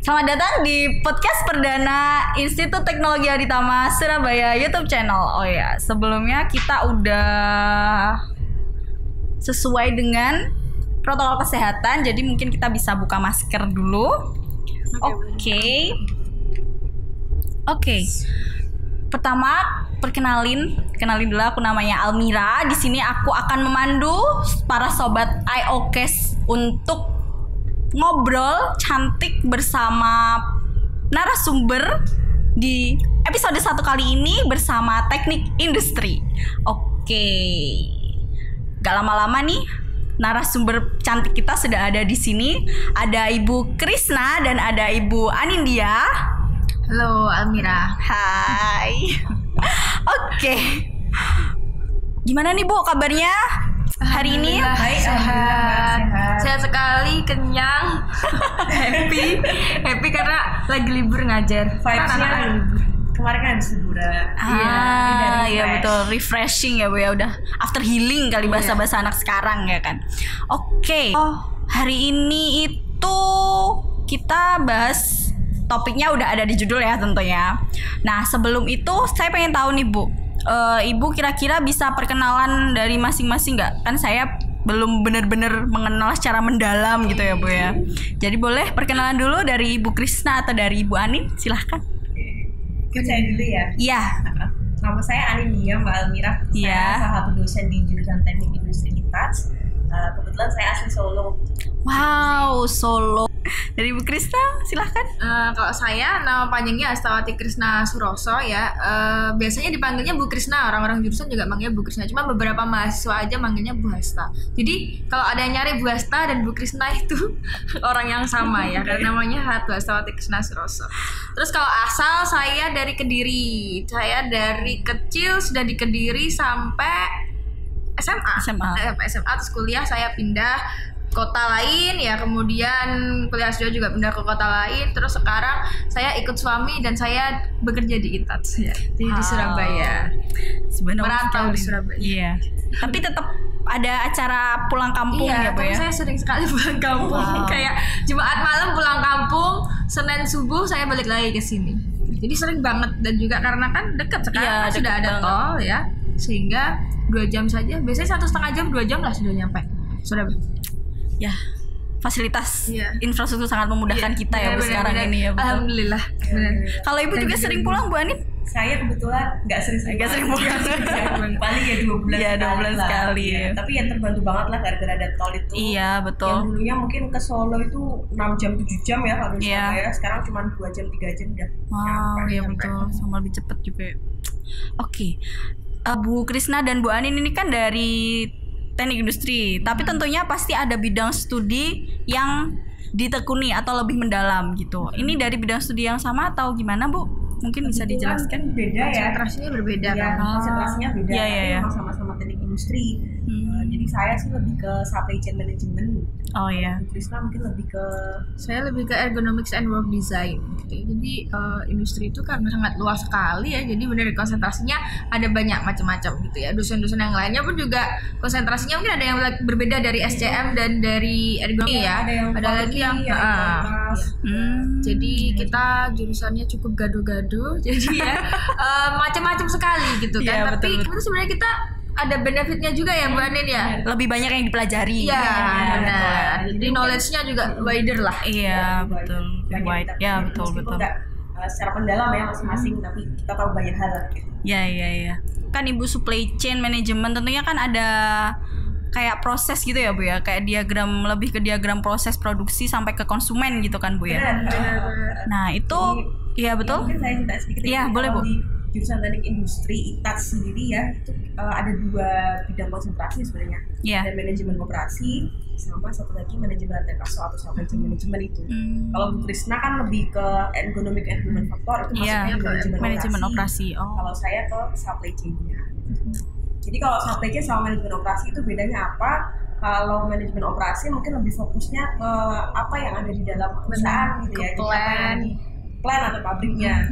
Selamat datang di podcast perdana Institut Teknologi Aditama Surabaya YouTube channel. Oh ya, sebelumnya kita udah sesuai dengan protokol kesehatan, jadi mungkin kita bisa buka masker dulu. Oke. Pertama, kenalin dulu, aku namanya Almira. Di sini aku akan memandu para sobat IOKes untuk ngobrol cantik bersama narasumber di episode 1 kali ini bersama teknik industri. Oke. Gak lama-lama nih, narasumber cantik kita sudah ada di sini. Ada Ibu Krisna dan ada Ibu Anindya. Halo Almira. Hai. Oke. Gimana nih Bu kabarnya hari ini? Baik, sehat sekali, kenyang, happy karena lagi libur ngajar. Vibes-nya kemarin kan habis liburan. Iya betul, refreshing ya Bu ya, udah after healing kali bahasa-bahasa anak sekarang ya kan. Oke. Hari ini itu kita bahas, topiknya udah ada di judul ya tentunya. Nah sebelum itu saya pengen tahu nih Bu, Ibu kira-kira bisa perkenalan dari masing-masing nggak? Kan saya belum benar-benar mengenal secara mendalam gitu ya Bu ya. Jadi boleh perkenalan dulu dari Ibu Krisna atau dari Ibu Anin, silahkan. Mungkin saya dulu ya. Iya. Nama saya Anindya, Mbak Almira. Saya salah satu dosen di jurusan Teknik Industri ITAS. Kebetulan saya asli Solo. Wow, Solo. Dari Ibu Krisna, silahkan. Kalau saya nama panjangnya Astawati Krisna Suroso ya. Biasanya dipanggilnya Bu Krisna, orang-orang jurusan juga manggilnya Bu Krisna. Cuma beberapa mahasiswa aja manggilnya Bu Hasta. Jadi kalau ada yang nyari Bu Hasta dan Bu Krisna itu orang yang sama ya, karena namanya Bu Astawati Krisna Suroso. Terus kalau asal saya dari Kediri. Saya dari kecil sudah di Kediri sampai SMA terus kuliah saya pindah kota lain ya, kemudian kuliah S2 juga pindah ke kota lain, terus sekarang saya ikut suami dan saya bekerja di ITAS ya, di Surabaya. Sebenarnya merantau di Surabaya. Iya. Tapi tetap ada acara pulang kampung ya Bu ya. Saya sering sekali pulang kampung. Kayak Jumat malam pulang kampung, Senin subuh saya balik lagi ke sini. Jadi sering banget, dan juga karena kan dekat sekarang sudah ada tol ya, sehingga 2 jam saja. Biasanya 1,5 jam, 2 jam lah sudah nyampe Surabaya. Ya, fasilitas infrastruktur sangat memudahkan kita ya Bu sekarang ini ya. Betul. Alhamdulillah. Kalau Ibu juga sering pulang Bu Anin? Saya kebetulan nggak sering pulang. Paling ya 2 bulan ya, 2 bulan sekali ya. Tapi yang terbantu banget lah gara-gara ada tol itu. Iya betul. Yang dulunya mungkin ke Solo itu 6 jam 7 jam ya kalau di Surabaya. Sekarang cuma 2 jam 3 jam udah. Wow, iya betul. Sama lebih cepat juga. Oke. Bu Krisna dan Bu Anin ini kan dari teknik industri, tapi tentunya pasti ada bidang studi yang ditekuni atau lebih mendalam gitu. Ini dari bidang studi yang sama atau gimana Bu? Mungkin bisa dijelaskan. Beda ya. Konsentrasinya berbeda kan? Konsentrasinya beda. Iya. Memang sama-sama teknik industri. Jadi saya sih lebih ke supply chain management. Oh iya. Krisna mungkin saya lebih ke ergonomics and work design. Jadi industri itu kan sangat luas sekali ya. Jadi benar konsentrasinya ada banyak macam-macam gitu ya. Dosen-dosen yang lainnya pun juga konsentrasinya mungkin ada yang berbeda dari SCM dan dari ergonomi ya. Ada lagi yang jadi kita jurusannya cukup gaduh-gaduh. Jadi ya macam-macam sekali gitu kan. Tapi itu sebenarnya kita ada benefitnya juga ya Bu Anin ya. Lebih banyak yang dipelajari. Iya, benar. Jadi knowledge-nya juga wider lah. Iya, betul. Wide. Ya, betul. Secara pendalam ya masing-masing, tapi kita tahu banyak hal lah. Iya. Kan Ibu supply chain management tentunya kan ada kayak proses gitu ya Bu ya, kayak diagram, lebih ke diagram proses produksi sampai ke konsumen gitu kan Bu ya. Benar. Nah, itu iya betul. Mungkin saya cerita sedikit. Iya, boleh Bu. Jurusan teknik industri ITAS sendiri ya, itu ada 2 bidang konsentrasi sebenarnya. Ada manajemen operasi sama satu lagi manajemen atau supply chain management itu. Kalau Bu Krisna kan lebih ke economic and human factor, itu masuknya manajemen operasi. Kalau saya ke supply chain-nya. Jadi kalau supply chain sama manajemen operasi itu bedanya apa? Kalau manajemen operasi mungkin lebih fokusnya ke apa yang ada di dalam perusahaan gitu ya. Plan atau pabriknya,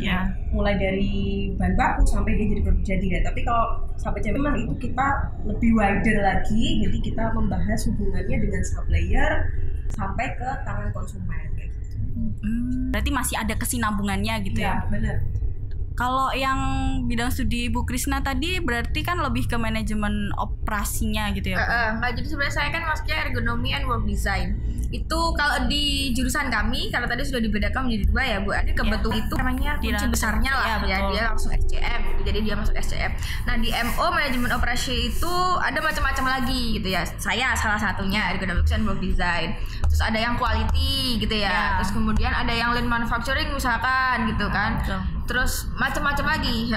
mulai dari bahan baku sampai dia jadi. Tapi kalau sampai memang itu kita lebih wider lagi, jadi kita membahas hubungannya dengan supplier sampai ke tangan konsumen kayak gitu. Berarti masih ada kesinambungannya gitu ya? Benar. Kalau yang bidang studi Ibu Krisna tadi berarti kan lebih ke manajemen operasinya gitu ya? Enggak, jadi sebenarnya saya kan masuknya ergonomi and work design. Itu kalau di jurusan kami, karena tadi sudah dibedakan menjadi 2 ya Bu. Ada kebetulan itu namanya kunci besarnya lah ya, dia langsung SCM gitu. Jadi dia masuk SCM. Nah di MO manajemen operasi itu ada macam-macam lagi gitu ya. Saya salah satunya ergonomi and work design. Terus ada yang quality gitu ya. Terus kemudian ada yang lean manufacturing misalkan gitu kan. Terus macam-macam lagi.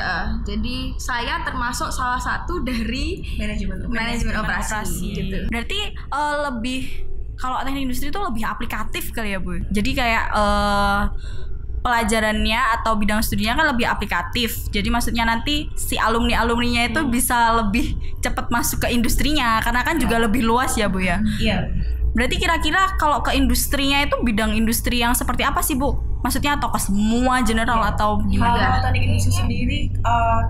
Jadi saya termasuk salah satu dari manajemen operasi gitu. Berarti lebih, kalau teknik industri itu lebih aplikatif kali ya Bu. Jadi kayak pelajarannya atau bidang studinya kan lebih aplikatif. Jadi maksudnya nanti si alumninya itu bisa lebih cepat masuk ke industrinya karena kan juga lebih luas ya Bu ya. Iya. Berarti kira-kira kalau ke industrinya itu bidang industri yang seperti apa sih Bu? Maksudnya atau ke semua general atau gimana? Kalau teknik industri sendiri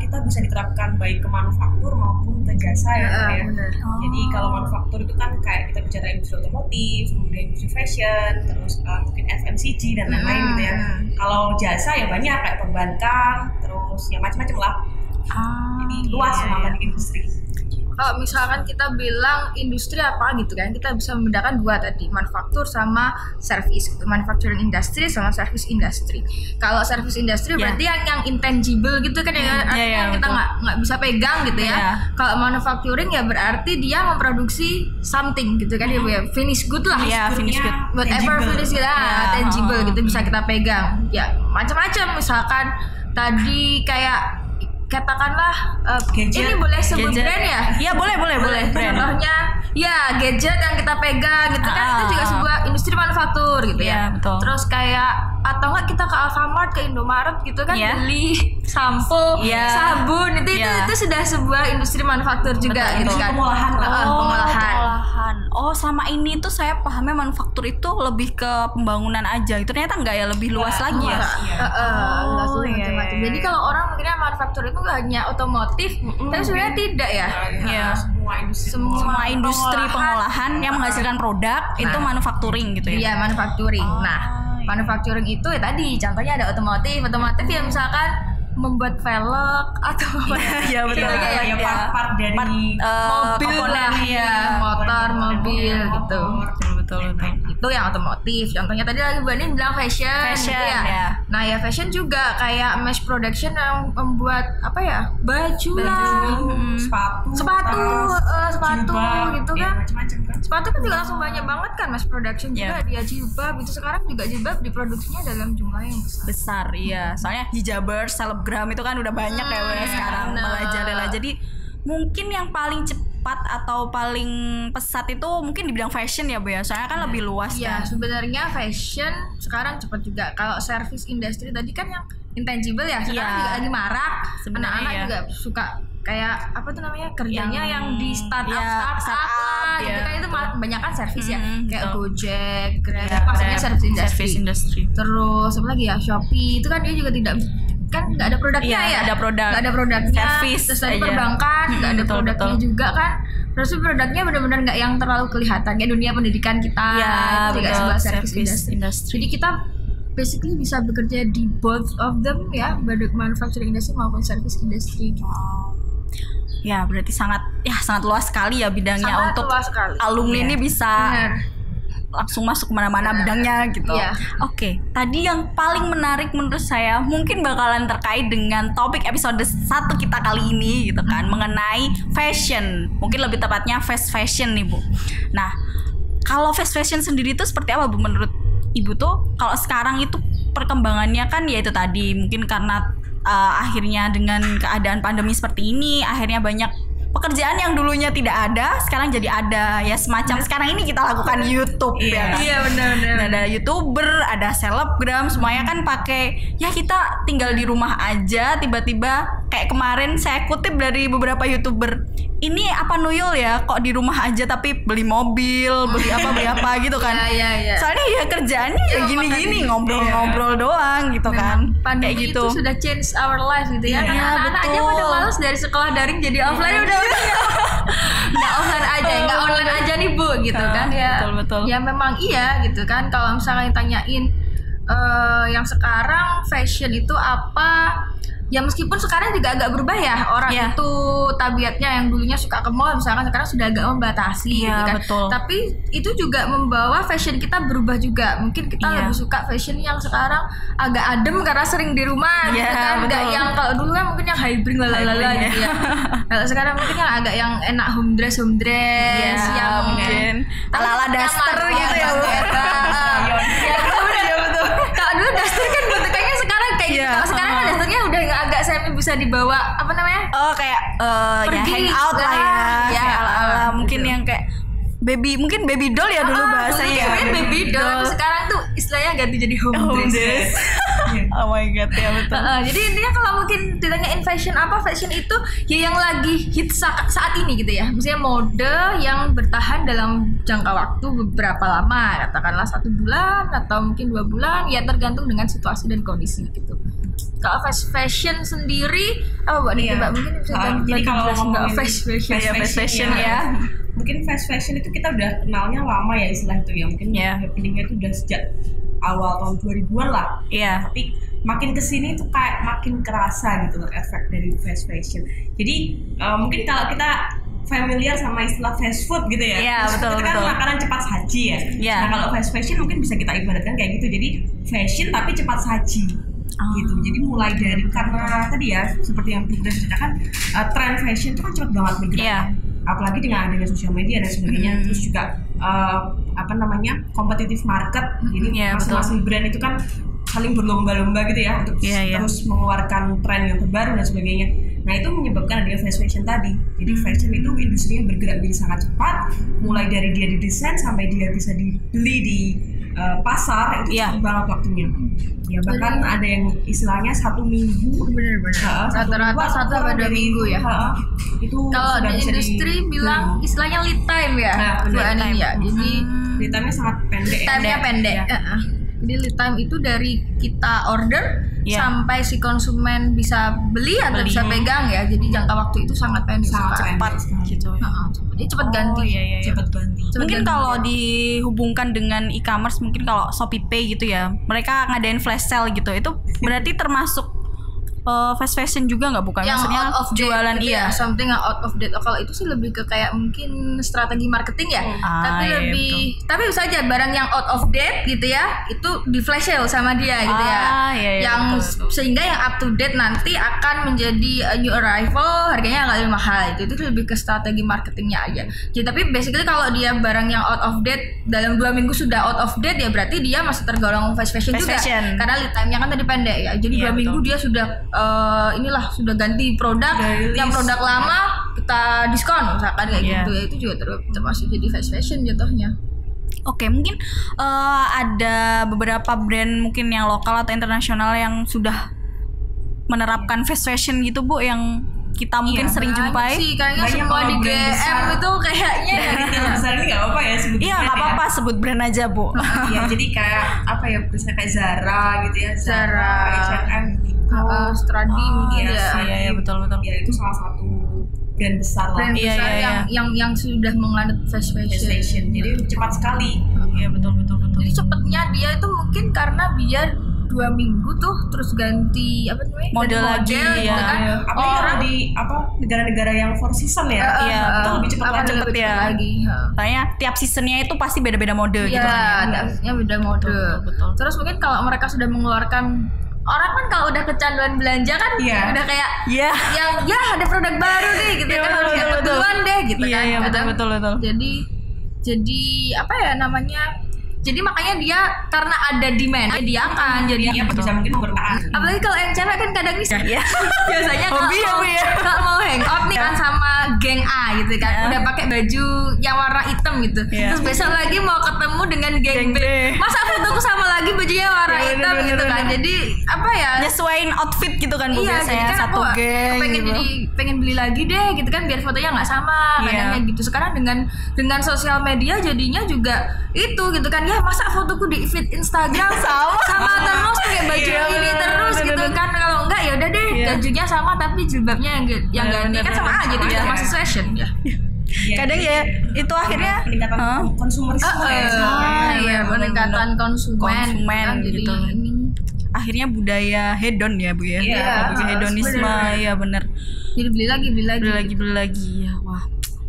kita bisa diterapkan baik ke manufaktur maupun ke jasa ya. Jadi kalau manufaktur itu kan kayak kita bicara industri otomotif, kemudian industri fashion, terus mungkin FMCG dan lain-lain gitu ya. Kalau jasa ya banyak kayak perbankan, terus ya macam-macam lah. Jadi luas sama teknik industri. Kalau misalkan kita bilang industri apa gitu kan, kita bisa membedakan 2 tadi, manufaktur sama service gitu. Manufacturing industry sama service industry. Kalau service industry berarti yang intangible gitu kan, yang kita nggak bisa pegang gitu ya. Kalau manufacturing ya berarti dia memproduksi something gitu kan, ya finish good lah. Finish good. Whatever finish kita tangible gitu bisa kita pegang. Ya macam-macam, misalkan tadi kayak katakanlah ini boleh sebut brand ya? Iya boleh. Contohnya ya gadget yang kita pegang gitu kan, itu juga sebuah industri manufaktur gitu ya. Betul. Terus kayak atau enggak kita ke Alfamart, ke Indomaret gitu kan, beli sampo, sabun, itu sudah sebuah industri manufaktur juga gitu kan. Pengolahan. Oh selama ini tuh saya pahamnya manufaktur itu lebih ke pembangunan aja. Itu ternyata enggak ya, lebih luas lagi ya. Jadi kalau orang mikirnya manufaktur itu nggak hanya otomotif, tapi sebenarnya tidak ya. Semua industri pengolahan yang menghasilkan produk itu manufacturing gitu ya. Iya, manufacturing. Manufacturing itu ya tadi contohnya ada otomotif ya misalkan membuat velg atau betul ya part dari mobil lah ya, motor, mobil gitu. Betul. Itu yang otomotif. Contohnya tadi lagi Bu Ani bilang fashion gitu ya. Nah ya fashion juga kayak mass production yang membuat apa ya, baju lah, sepatu gitu kan. Sepatu kan juga langsung banyak banget kan mass production juga. Dia jilbab itu sekarang juga jilbab diproduksinya dalam jumlah yang besar. Iya, soalnya hijabers, selebgram itu kan udah banyak ya sekarang merajalela. Jadi mungkin yang paling cepat atau paling pesat itu mungkin di bidang fashion ya Bu ya, soalnya kan lebih luas kan. Sebenarnya fashion sekarang cepat juga. Kalau service industry tadi kan yang intangible ya, sekarang juga lagi marak. Anak-anak juga suka kayak apa tuh namanya, kerjanya yang di startup gitu kan, itu banyak kan service ya, kayak Gojek, Grab, maksudnya service industry. Terus apa lagi ya, Shopee itu kan dia juga tidak kan nggak ada produknya nggak ada produknya, service terus dari perbankan nggak ada produknya juga kan, terus produknya benar-benar nggak yang terlalu kelihatan kayak dunia pendidikan kita, itu juga sebuah service industry. Jadi kita basically bisa bekerja di both of them ya, baik manufacturing industry maupun service industry. Ya berarti sangat luas sekali ya bidangnya, untuk alumni ini bisa langsung masuk kemana-mana bidangnya gitu. Oke, tadi yang paling menarik menurut saya mungkin bakalan terkait dengan topik episode 1 kita kali ini gitu kan, mengenai fashion, mungkin lebih tepatnya fast fashion nih Bu. Nah kalau fast fashion sendiri itu seperti apa Bu menurut Ibu tuh? Kalau sekarang itu perkembangannya kan ya itu tadi, mungkin karena akhirnya dengan keadaan pandemi seperti ini, akhirnya banyak pekerjaan yang dulunya tidak ada sekarang jadi ada ya, semacam sekarang ini kita lakukan YouTube ya kan? Iya benar. Ada YouTuber, ada selebgram, semuanya kan pakai ya, kita tinggal di rumah aja, tiba-tiba kayak kemarin saya kutip dari beberapa YouTuber, ini apa Nuyul ya kok di rumah aja tapi beli mobil, beli apa gitu kan. Soalnya ya kerjaannya ya gini-gini, ngobrol-ngobrol doang gitu kan. Pandemi kayak gitu itu sudah change our life gitu ya. Anak-anak aja pada malas dari sekolah daring jadi offline udah nggak offline aja, nggak online aja nih Bu gitu kan ya. Betul. Ya memang iya gitu kan. Kalau misalnya tanyain yang sekarang fashion itu apa? Ya meskipun sekarang juga agak berubah ya, orang itu tabiatnya yang dulunya suka ke mall misalkan sekarang sudah agak membatasi gitu kan. Betul. Tapi itu juga membawa fashion kita berubah juga. Mungkin kita lebih suka fashion yang sekarang agak adem karena sering di rumah gitu kan. Enggak yang kalau dulu kan mungkin yang hybrid lalala gitu ya. Kalau sekarang mungkin yang agak yang enak home dress yang mungkin ala-ala daster gitu ya Bu. Iya betul. Kalau dulu daster kan bentuknya sekarang kayak gitu. Kalau sekarang kan dasternya udah agak semi bisa dibawa apa namanya? Oh kayak ya hangout lah ya ala-ala mungkin yang kayak mungkin baby doll ya dulu bahasanya. Dulu baby doll. Sekarang tuh istilahnya ganti jadi home dress. Oh my god ya betul. Jadi intinya kalau mungkin ditanyain fashion apa, fashion itu ya yang lagi hit saat ini gitu ya. Misalnya mode yang bertahan dalam jangka waktu beberapa lama, katakanlah 1 bulan atau mungkin 2 bulan, ya tergantung dengan situasi dan kondisi gitu. Kalau fast fashion sendiri apa Mbak Niki? Mbak mungkin bisa jadi kalau ngomongin fast fashion ya. Mungkin fast fashion itu kita udah kenalnya lama ya istilah itu ya. Mungkin happeningnya itu udah sejak awal tahun 2000-an lah. Tapi makin kesini tuh kayak makin kerasa gitu loh efek dari fast fashion. Jadi mungkin kalau kita familiar sama istilah fast food gitu ya. Betul. Itu kan makanan cepat saji ya. Nah kalau fast fashion mungkin bisa kita ibaratkan kayak gitu. Jadi fashion tapi cepat saji. Gitu. Jadi mulai dari karena tadi ya seperti yang kita ceritakan tren fashion itu kan cepat banget bergerak. Apalagi dengan adanya sosial media dan sebagainya. Terus juga competitive market. Jadi masing-masing brand itu kan saling berlomba-lomba gitu ya untuk terus mengeluarkan tren yang terbaru dan sebagainya. Nah itu menyebabkan adanya fast fashion tadi. Jadi fashion itu industrinya bergerak jadi sangat cepat. Mulai dari dia didesain sampai dia bisa dibeli di pasar itu cepat banget waktunya. Ya bahkan ada yang istilahnya 1 minggu. Benar-benar. Rata-rata 1 sampai 2 minggu ya. Itu kalau di industri bilang istilahnya lead time ya. Lead time ya. Jadi lead time-nya sangat pendek. Time-nya pendek. Jadi lead time itu dari kita order sampai si konsumen bisa beli atau bisa pegang ya. Jadi jangka waktu itu sangat pendek, sangat cepat gitu. Jadi cepat ganti. Cepat ganti. Mungkin kalau dihubungkan dengan e-commerce, mungkin kalau ShopeePay gitu ya, mereka ngadain flash sale gitu. Itu berarti termasuk fast fashion juga nggak, bukan? Yang maksudnya out of jualan date, something yang out of date. Kalau itu sih lebih ke kayak mungkin strategi marketing ya. Tapi bisa aja barang yang out of date gitu ya, itu di flash sale sama dia gitu ya. Yang betul. Sehingga yang up to date nanti akan menjadi new arrival, harganya agak lebih mahal. Itu lebih ke strategi marketingnya aja. Jadi tapi basically kalau dia barang yang out of date dalam 2 minggu sudah out of date ya berarti dia masih tergolong fast fashion juga. Karena lead time-nya kan tadi pendek ya. Jadi 2 minggu dia sudah sudah ganti produk, yang produk lama kita diskon misalkan kayak gitu ya, itu juga termasuk jadi fast fashion jatuhnya. Oke, mungkin ada beberapa brand mungkin yang lokal atau internasional yang sudah menerapkan fast fashion gitu Bu, yang kita mungkin sering jumpai. Sih, kayaknya semua di GM itu kayaknya yang besar ini nggak apa-apa ya sebut. Iya nggak apa-apa sebut brand aja Bu. Iya jadi kayak apa ya, misalnya kayak Zara gitu ya, Zara, H&M, Stradi mungkin ya. Iya betul. Ya itu salah satu brand besar lah. Brand besar yang sudah menganut fast fashion. Jadi cepat sekali. Iya betul. Jadi cepatnya dia itu mungkin karena dia 2 minggu tuh terus ganti apa namanya model lagi gitu kan. Orang di negara-negara yang four season ya. Itu lebih cepat ya. Kayaknya tiap seasonnya itu pasti beda-beda mode gitu kan. Iya, tiapnya beda mode. Betul. Terus mungkin kalau mereka sudah mengeluarkan, orang kan kalau udah kecanduan belanja kan udah kayak yang ada produk baru nih gitu kan, harus dapat duluan deh gitu kan. Iya betul. Jadi apa ya namanya? Jadi makanya dia karena ada demand dia akan jadi bisa mungkin bertahan. Apalagi kalau yang cewek kan kadang nih biasanya kalau mau hangout nih kan sama geng A gitu kan, udah pakai baju yang warna hitam gitu, terus besok lagi mau ketemu dengan geng B, masa fotoku sama lagi bajunya warna hitam gitu kan. Jadi apa ya, nyesuaiin outfit gitu kan Bu, biasanya kan satu geng pengen beli lagi deh gitu kan, biar fotonya nggak sama kadangnya gitu. Sekarang dengan sosial media jadinya juga itu gitu kan, ya masa fotoku di feed Instagram sama terus pakai baju ini terus gitu kan. Kalau enggak ya udah deh bajunya sama tapi jilbabnya yang ganti kan sama aja, jadi masih fashion ya. Kadang ya itu akhirnya peningkatan konsumerisme ya, peningkatan konsumen gitu. Akhirnya budaya hedon ya Bu ya. Hedonisme ya bener. Jadi beli lagi ya. Wah.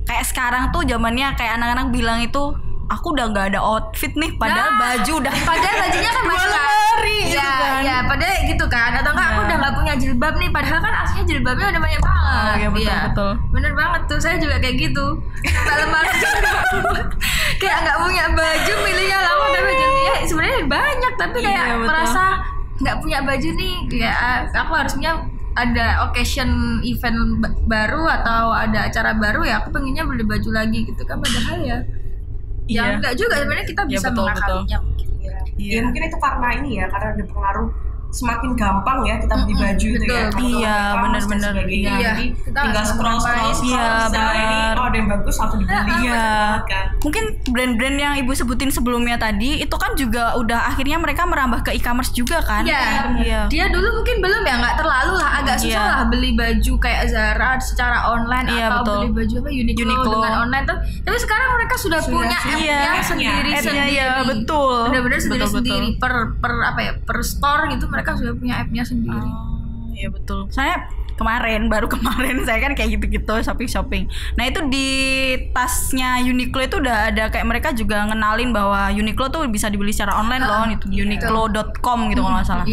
Kayak sekarang tuh zamannya kayak anak-anak bilang itu aku udah nggak ada outfit nih, padahal baju udah. Padahal bajunya kan masih lemari gitu kan. Ya, padahal gitu kan. Atau enggak aku udah nggak punya jilbab nih, padahal kan aslinya jilbabnya udah banyak banget. Iya betul. Bener banget tuh, saya juga kayak gitu. Sampai lemari kayak nggak punya baju, milihnya lama tapi bajunya sebenarnya banyak, tapi kayak merasa nggak punya baju nih. Kayak aku harusnya ada occasion event baru atau ada acara baru ya aku pengennya beli baju lagi gitu kan, padahal ya enggak juga sebenarnya kita bisa mengakalinya mungkin. Ya mungkin itu karena ini ya, karena ada pengaruh semakin gampang ya kita beli baju itu ya. Iya, benar-benar. Iya. Jadi tinggal scroll iya, benar. Oh, ada yang bagus langsung dibeli. Iya. Mungkin brand-brand yang Ibu sebutin sebelumnya tadi itu kan juga udah akhirnya mereka merambah ke e-commerce juga kan? Iya. Dia dulu mungkin belum ya, nggak terlalu lah, agak susah lah beli baju kayak Zara secara online atau beli baju apa Uniqlo dengan online tuh. Tapi sekarang mereka sudah punya app-nya sendiri. Iya, betul. Benar-benar sendiri per store gitu. Mereka sudah punya app-nya sendiri. Iya betul. Saya baru kemarin saya kan kayak gitu-gitu shopping. Nah itu di tasnya Uniqlo itu udah ada kayak mereka juga ngenalin bahwa Uniqlo tuh bisa dibeli secara online loh, itu uniqlo.com gitu kalau nggak salah.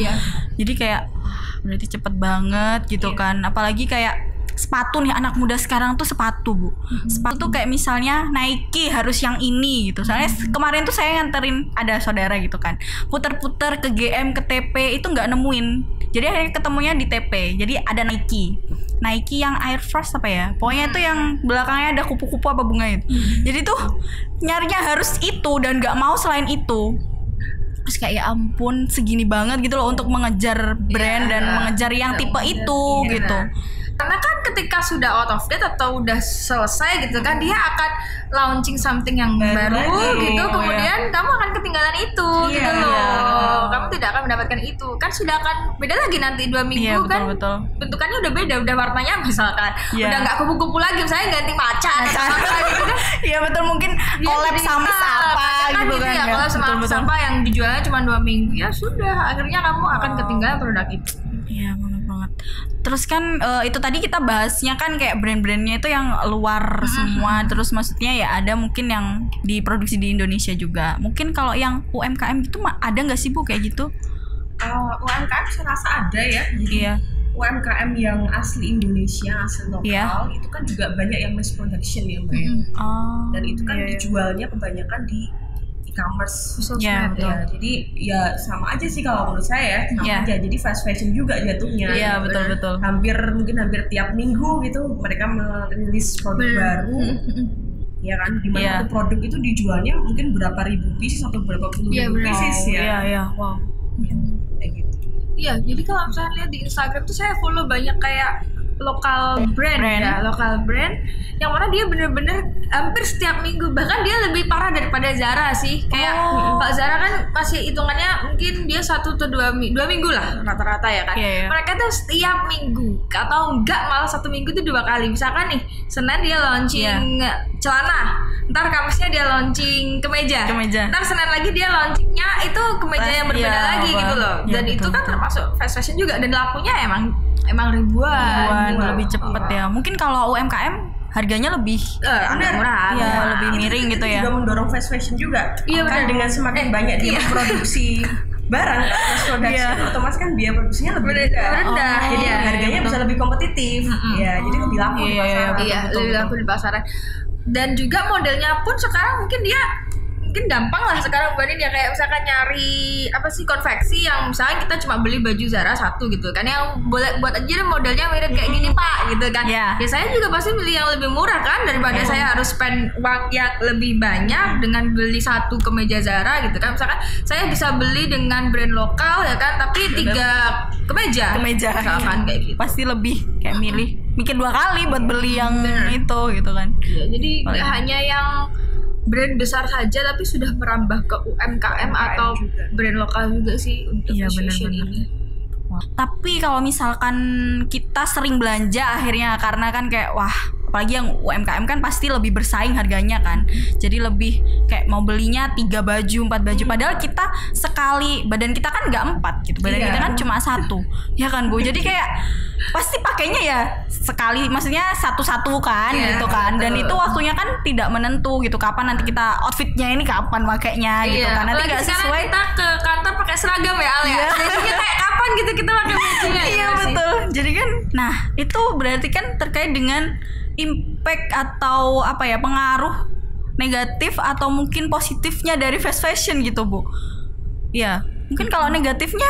Jadi kayak berarti cepet banget gitu kan. Apalagi kayak sepatu nih, anak muda sekarang tuh sepatu Bu. Sepatu tuh kayak misalnya Nike harus yang ini gitu. Soalnya kemarin tuh saya nganterin ada saudara gitu kan, puter-puter ke GM ke TP itu nggak nemuin. Jadi akhirnya ketemunya di TP. Jadi ada Nike yang Air Force apa ya, pokoknya itu yang belakangnya ada kupu-kupu apa bunga itu. Jadi tuh nyarinya harus itu dan nggak mau selain itu. Terus kayak ya ampun segini banget gitu loh untuk mengejar brand dan mengejar yang tipe itu gitu. Karena kan ketika sudah out of date atau udah selesai gitu kan, dia akan launching something yang baru gitu, kemudian kamu akan ketinggalan itu gitu loh. Kamu tidak akan mendapatkan itu. Kan sudah akan beda lagi nanti 2 minggu kan. Bentukannya udah beda, udah warnanya misalkan udah nggak kupu-kupu lagi, misalnya ganti macan gitu kan. Iya betul, mungkin collab sama apa gitu kan. Ya, collab sama apa yang dijualnya cuma 2 minggu. Ya sudah, akhirnya kamu akan ketinggalan produk itu. Iya banget. Terus kan itu tadi kita bahasnya kan kayak brand-brandnya itu yang luar semua. Terus maksudnya ya ada mungkin yang diproduksi di Indonesia juga. Mungkin kalau yang UMKM gitu ada nggak sih Bu kayak gitu? UMKM saya rasa ada ya. Jadi UMKM yang asli Indonesia, asli lokal itu kan juga banyak yang mass production ya Mbak. Dan itu kan dijualnya kebanyakan di e-commerce, ya. Jadi ya sama aja sih kalau menurut saya ya, sama aja. Jadi fast fashion juga jatuhnya. Iya betul. Hampir tiap minggu gitu mereka merilis produk baru. Ya kan, dimana produk itu dijualnya mungkin berapa ribu pieces atau berapa puluh ribu pieces ya. Iya, wow. Kayak gitu. Iya, jadi kalau misalnya lihat di Instagram tuh saya follow banyak kayak lokal brand yang mana dia bener-bener hampir setiap minggu, bahkan dia lebih parah daripada Zara sih. Kayak kalau Zara kan masih hitungannya mungkin dia 1 atau 2 minggu lah rata-rata ya kan. Mereka tuh setiap minggu atau enggak malah 1 minggu tuh 2 kali. Misalkan nih Senin dia launching celana, ntar Kamisnya dia launching kemeja. Ntar Senin lagi dia launchingnya itu kemeja yang berbeda lagi gitu loh. Dan itu kan termasuk fast fashion juga, dan lakunya emang ribuan lebih cepet ya. Mungkin kalau UMKM harganya lebih murah, lebih miring gitu ya. Juga mendorong fast fashion juga. Kan dengan semakin banyak dia memproduksi barang mass production, otomatis kan biaya produksinya lebih rendah. Jadi harganya bisa lebih kompetitif. Ya, jadi lebih laku di pasaran. Lebih laku di pasaran. Dan juga modelnya pun sekarang mungkin gampang lah sekarang buatin ya, kayak misalkan nyari konveksi yang misalnya kita cuma beli baju Zara 1 gitu kan, yang boleh buat aja modelnya mirip kayak gini Pak gitu kan. Ya saya juga pasti beli yang lebih murah kan, daripada saya harus spend uang yang lebih banyak dengan beli 1 kemeja Zara gitu kan. Misalkan saya bisa beli dengan brand lokal ya kan, tapi 3 kemeja misalkan kayak gitu. Pasti lebih kayak mikir 2 kali buat beli yang itu gitu kan. Jadi nggak hanya yang brand besar saja, tapi sudah merambah ke UMKM atau juga brand lokal juga sih untuk fashion ini. Tapi kalau misalkan kita sering belanja akhirnya, karena kan kayak apalagi yang UMKM kan pasti lebih bersaing harganya kan. Jadi lebih kayak mau belinya 3 baju 4 baju padahal kita sekali badan kita kan nggak 4 gitu, badan kita kan cuma 1 ya kan Bu. Jadi kayak pasti pakainya ya sekali, maksudnya satu-satu kan gitu kan, dan itu waktunya kan tidak menentu gitu, kapan nanti kita outfitnya ini kapan makainya gitu kan, nanti nggak sesuai. Kita ke kantor pakai seragam ya Al ya, jadinya kayak kapan gitu kita pakai bajunya. Iya betul, jadi kan nah itu berarti kan terkait dengan impact atau apa ya, pengaruh negatif atau mungkin positifnya dari fast fashion gitu Bu. Ya mungkin kalau negatifnya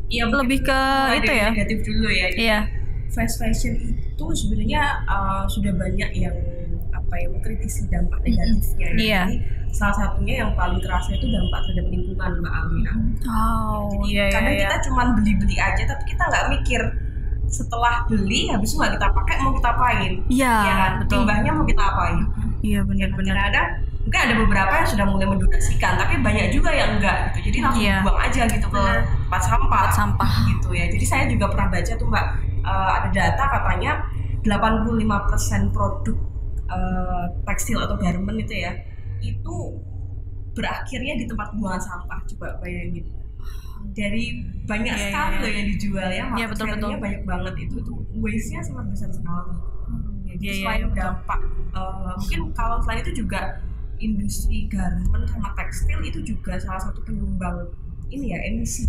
ya lebih ke itu ya negatif dulu ya. Iya. Fast fashion itu sebenarnya sudah banyak yang mengkritisi dampak negatifnya. Iya. Jadi salah satunya yang paling kerasa itu dampak terhadap lingkungan Mbak Almira. Oh iya. Karena kita cuma beli-beli aja tapi kita nggak mikir setelah beli habis itu nggak kita pakai mau kita apain. Iya. Ya kan? Limbahnya mau kita apain. Iya benar-benar. Mungkin ada beberapa yang sudah mulai mendonasikan, tapi banyak juga yang enggak gitu. Jadi langsung buang aja gitu ke tempat sampah gitu ya. Jadi saya juga pernah baca tuh Mbak, ada data katanya 85% produk tekstil atau garment itu ya, itu berakhirnya di tempat buangan sampah. Coba bayangin. Dari banyak sekali loh yang dijual ya, market banyak banget itu waste-nya sangat besar sekali. Jadi selain dampak, mungkin kalau selain itu juga industri garment sama tekstil itu juga salah satu penyumbang ini ya emisi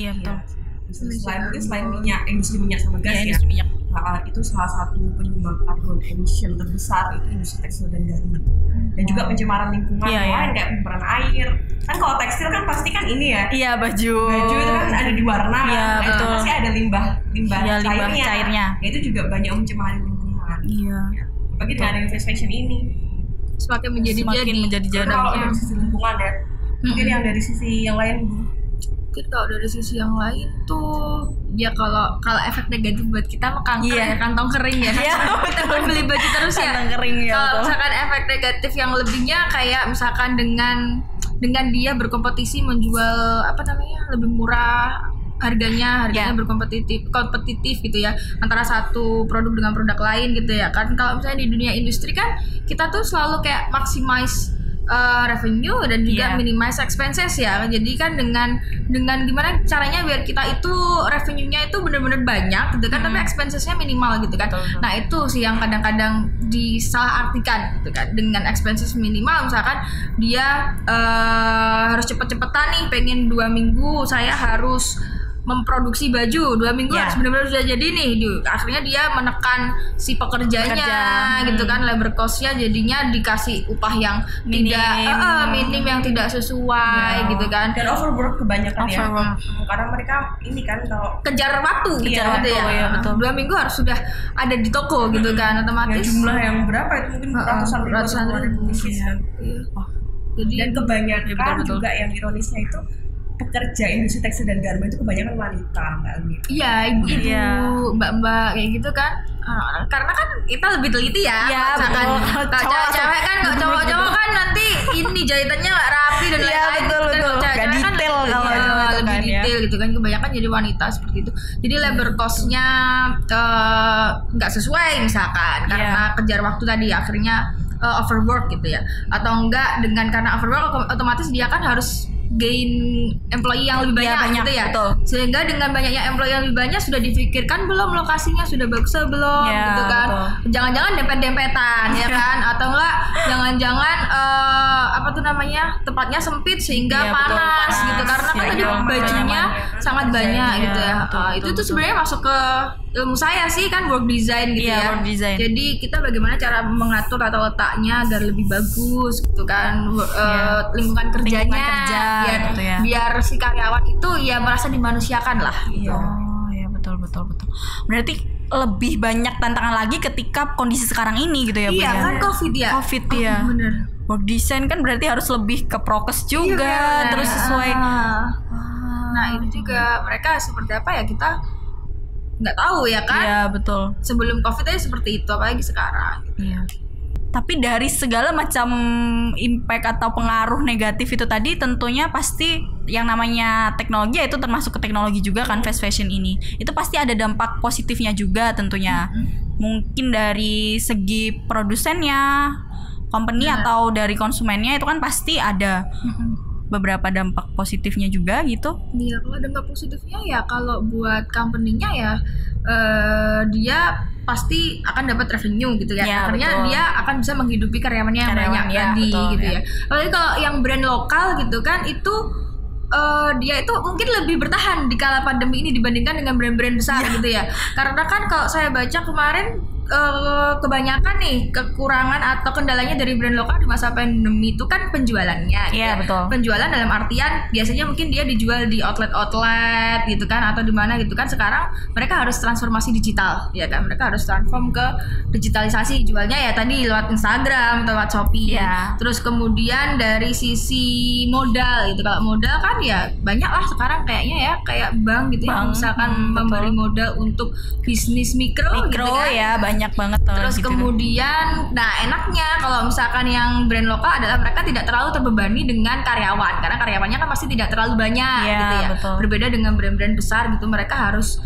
ya betul. Selain minyak, industri minyak sama gas ya. Minyak. Itu salah satu penyumbang carbon emission terbesar itu industri tekstil dan garment. Dan juga pencemaran lingkungan lain kayak pencemaran air. Kan kalau tekstil kan pasti kan ini ya. Iya, baju itu kan ada di warna. Iya, betul. Pasti ada limbah cairnya. Itu juga banyak mencemari lingkungan. Iya. Apalagi dengan fast fashion ini. Semakin menjadi jadi. Kalau dari sisi lingkungan ya, mungkin yang dari sisi yang lain. Mungkin kalau dari sisi yang lain tuh ya kalau efek negatif buat kita mah kanker ya, kantong kering ya. Kita beli baju terus ya. Kantong kering ya. Kalau misalkan efek negatif yang lebihnya kayak misalkan dengan dia berkompetisi menjual lebih murah harganya berkompetitif gitu ya antara satu produk dengan produk lain gitu ya kan. Kalau misalnya di dunia industri kan kita tuh selalu kayak maximize revenue dan juga minimize expenses ya. Jadi kan dengan gimana caranya biar kita itu revenue-nya itu benar-benar banyak gitu kan, tapi expenses-nya minimal gitu kan. Nah itu sih yang kadang-kadang disalahartikan gitu kan. Dengan expenses minimal misalkan dia harus cepet-cepetan nih, pengen 2 minggu saya harus memproduksi baju 2 minggu harus benar-benar sudah jadi nih. Akhirnya dia menekan si pekerjanya gitu kan, labor cost-nya jadinya dikasih upah yang minim yang tidak sesuai gitu kan, dan overwork kebanyakan karena mereka ini kan kalau kejar waktu ya betul. 2 minggu harus sudah ada di toko gitu kan, otomatis jumlah yang berapa itu mungkin ratusan ribu jadi dan kebanyakan juga yang ironisnya itu pekerja industri tekstil dan garment itu kebanyakan wanita Mbak Almira. Iya, ibu, mbak-mbak kayak gitu kan. Karena kan kita lebih teliti ya. Iya, betul. Cewek kan, cowok kan nanti ini jahitannya nggak rapi dan lain-lain. Betul. Gak detail kalau lebih detail gitu kan. Kebanyakan jadi wanita seperti itu. Jadi labor cost-nya nggak sesuai misalkan karena kejar waktu tadi, akhirnya overwork gitu ya. Atau enggak dengan karena overwork otomatis dia kan harus gain employee yang lebih banyak gitu ya. Betul. Sehingga dengan banyaknya employee yang lebih banyak sudah difikirkan belum lokasinya sudah bagus belum gitu kan. Betul. Jangan-jangan dempet-dempetan ya kan, atau enggak jangan-jangan tempatnya sempit sehingga panas gitu karena kan tadi bajunya sangat banyak gitu ya. Itu tuh sebenarnya masuk ke ilmu saya sih kan, work design gitu ya. Work design. Jadi kita bagaimana cara mengatur tata letaknya agar lebih bagus gitu kan, lingkungan kerjanya biar si karyawan itu ya merasa dimanusiakan lah gitu. Oh ya betul. Berarti lebih banyak tantangan lagi ketika kondisi sekarang ini gitu ya Bu. Iya kan COVID ya. Bener. Work design kan berarti harus lebih ke prokes juga, terus sesuai. Nah itu juga mereka seperti apa ya, kita nggak tahu ya kan. Iya betul. Sebelum COVID aja seperti itu, apalagi sekarang. Iya. Tapi dari segala macam impact atau pengaruh negatif itu tadi, tentunya pasti yang namanya teknologi itu termasuk ke teknologi juga kan, fast fashion ini. Itu pasti ada dampak positifnya juga tentunya. mungkin dari segi produsennya, company atau dari konsumennya itu kan pasti ada beberapa dampak positifnya juga gitu. Iya, kalau dampak positifnya ya kalau buat company-nya ya dia pasti akan dapat revenue gitu ya. Akhirnya dia akan bisa menghidupi karyawannya yang banyak tadi gitu ya. Apalagi kalau yang brand lokal gitu kan itu dia itu mungkin lebih bertahan di kala pandemi ini dibandingkan dengan brand-brand besar gitu ya. Karena kan kalau saya baca kemarin kebanyakan nih kekurangan atau kendalanya dari brand lokal di masa pandemi itu kan penjualannya. Iya, betul. Penjualan dalam artian biasanya mungkin dia dijual di outlet gitu kan atau di mana gitu kan. Sekarang mereka harus transformasi digital ya kan. Mereka harus transform ke digitalisasi jualnya ya tadi lewat Instagram, lewat Shopee. Terus kemudian dari sisi modal gitu. Kalau modal kan ya banyak lah sekarang kayaknya ya kayak bank gitu yang misalkan memberi modal untuk bisnis mikro gitu kan. Ya, banyak banget. Terus gitu. Kemudian, nah enaknya kalau misalkan yang brand lokal adalah mereka tidak terlalu terbebani dengan karyawan karena karyawannya kan pasti tidak terlalu banyak gitu ya. Betul. Berbeda dengan brand-brand besar gitu mereka harus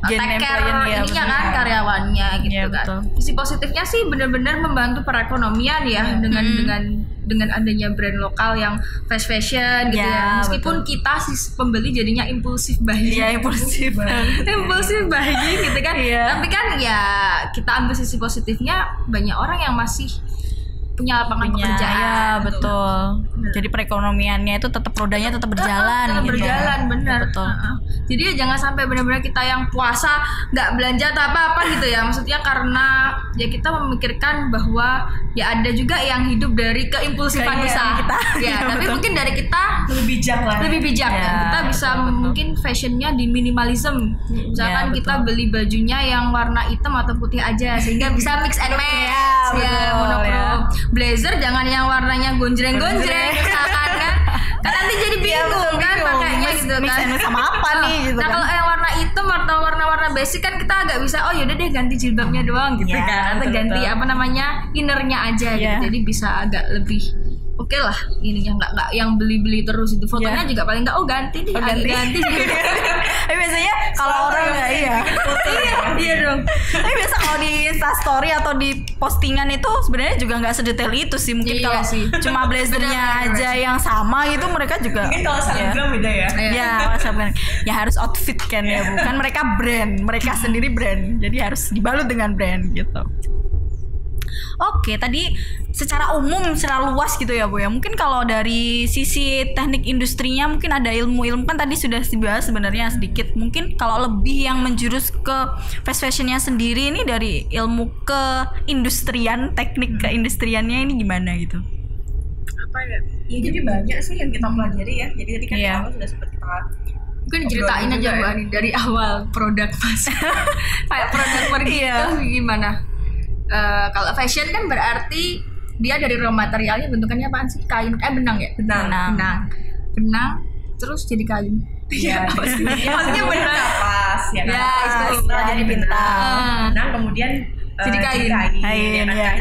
take care ininya kan karyawannya gitu kan. Betul. Sisi positifnya sih benar-benar membantu perekonomian ya dengan adanya brand lokal yang fast fashion gitu ya. Meskipun kita sih pembeli jadinya impulsif buying. Iya, impulsif buying gitu kan. Tapi kan ya kita ambil sisi positifnya banyak orang yang masih punya lapangan pekerjaan. Iya, betul. Jadi perekonomiannya itu tetap rodanya tetap berjalan. Tetap gitu berjalan, benar. Betul. Jadi ya jangan sampai benar-benar kita yang puasa nggak belanja atau apa gitu ya. Maksudnya karena ya kita memikirkan bahwa ya ada juga yang hidup dari keimpulsifan kita. Ya, tapi mungkin dari kita lebih bijak lah. Lebih bijak ya. Kita bisa mungkin fashionnya di minimalism. Misalkan kita beli bajunya yang warna hitam atau putih aja sehingga bisa mix and match. Monokrom. Blazer jangan yang warnanya gonjreng-gonjreng misalkan kan nanti jadi bingung kan pakainya gitu kan. Mix sama apa nih gitu nah, kan. kalau yang warna hitam atau warna-warna basic kan kita agak bisa yaudah deh ganti jilbabnya doang gitu kan atau ganti apa namanya innernya aja gitu. Jadi bisa agak lebih oke lah ininya nggak yang beli-beli terus itu fotonya juga paling nggak ganti deh ganti tapi biasanya kalau orang nggak iya dong. Tapi biasa kalau di Instastory atau di postingan itu sebenarnya juga nggak sedetail itu sih. Mungkin kalau cuma blazernya aja yang sama gitu mereka juga mungkin kalau selebgram beda ya. Ya harus outfit kan ya, bukan mereka brand, mereka sendiri brand, jadi harus dibalut dengan brand gitu. Oke, tadi secara umum, secara luas gitu ya Bu ya. Mungkin kalau dari sisi teknik industrinya mungkin ada ilmu-ilmu kan tadi sudah dibahas sebenarnya sedikit. Mungkin kalau lebih yang menjurus ke fast fashionnya sendiri ini dari ilmu keindustrian, teknik keindustriannya ini gimana gitu? Apa ya? Ya jadi banyak sih yang kita pelajari ya. Jadi tadi kan awal sudah sempat kita mungkin ceritain aja Bu Ani dari awal produk pas kayak produk pergi itu gimana? Kalau fashion kan berarti dia dari raw materialnya bentukannya apaan sih? Kain, benang ya? Benang, terus jadi kain. Iya, maksudnya benang kapas ya kan? Setelah jadi bintang. Benang kemudian jadi kain.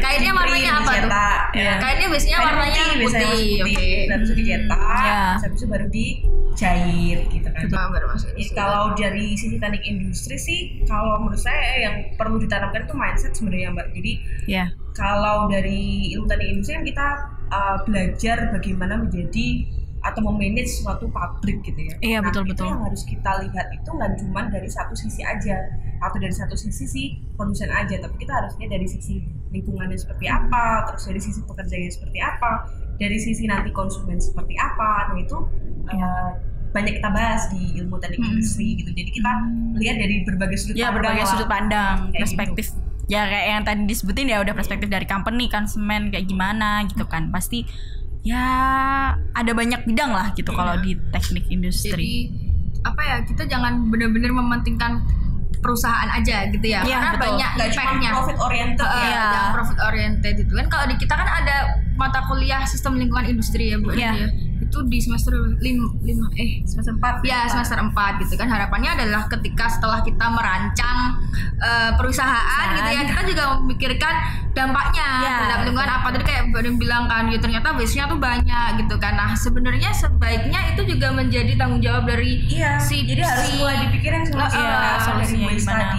Kainnya warnanya apa tuh? Kainnya biasanya warnanya putih. Lalu dicetak, habis itu baru dijahit gitu kan. Kalau dari sisi teknik industri sih, kalau menurut saya yang perlu ditanamkan itu mindset sebenarnya Mbak. Jadi kalau dari ilmu teknik industri kan kita belajar bagaimana menjadi atau memanage suatu pabrik gitu ya. Iya, betul. Itu yang harus kita lihat itu nggak cuma dari satu sisi aja atau dari satu sisi si produsen aja, tapi kita harusnya dari sisi lingkungannya seperti apa, terus dari sisi pekerjaannya seperti apa, dari sisi nanti konsumen seperti apa. Nah itu banyak kita bahas di ilmu teknik industri gitu. Jadi kita lihat dari berbagai sudut pandang. Berbagai sudut pandang, perspektif. Gitu. Ya kayak yang tadi disebutin ya udah perspektif dari company, konsumen kayak gimana gitu kan. Pasti ya ada banyak bidang lah gitu kalau di teknik industri. Jadi apa ya, kita jangan benar-benar mementingkan perusahaan aja gitu ya. Karena banyak impact-nya. Profit oriented jangan profit oriented itu kan. Kalau di kita kan ada mata kuliah sistem lingkungan industri ya Bu. itu di semester 5 semester 4 ya semester 4 gitu kan. Harapannya adalah ketika setelah kita merancang perusahaan gitu ya, kita juga memikirkan dampaknya terhadap lingkungan. Apa tadi kayak Badan bilang kan, ya ternyata waste-nya tuh banyak gitu kan. Nah sebenarnya sebaiknya itu juga menjadi tanggung jawab dari jadi harus mulai dipikirin solusinya gimana.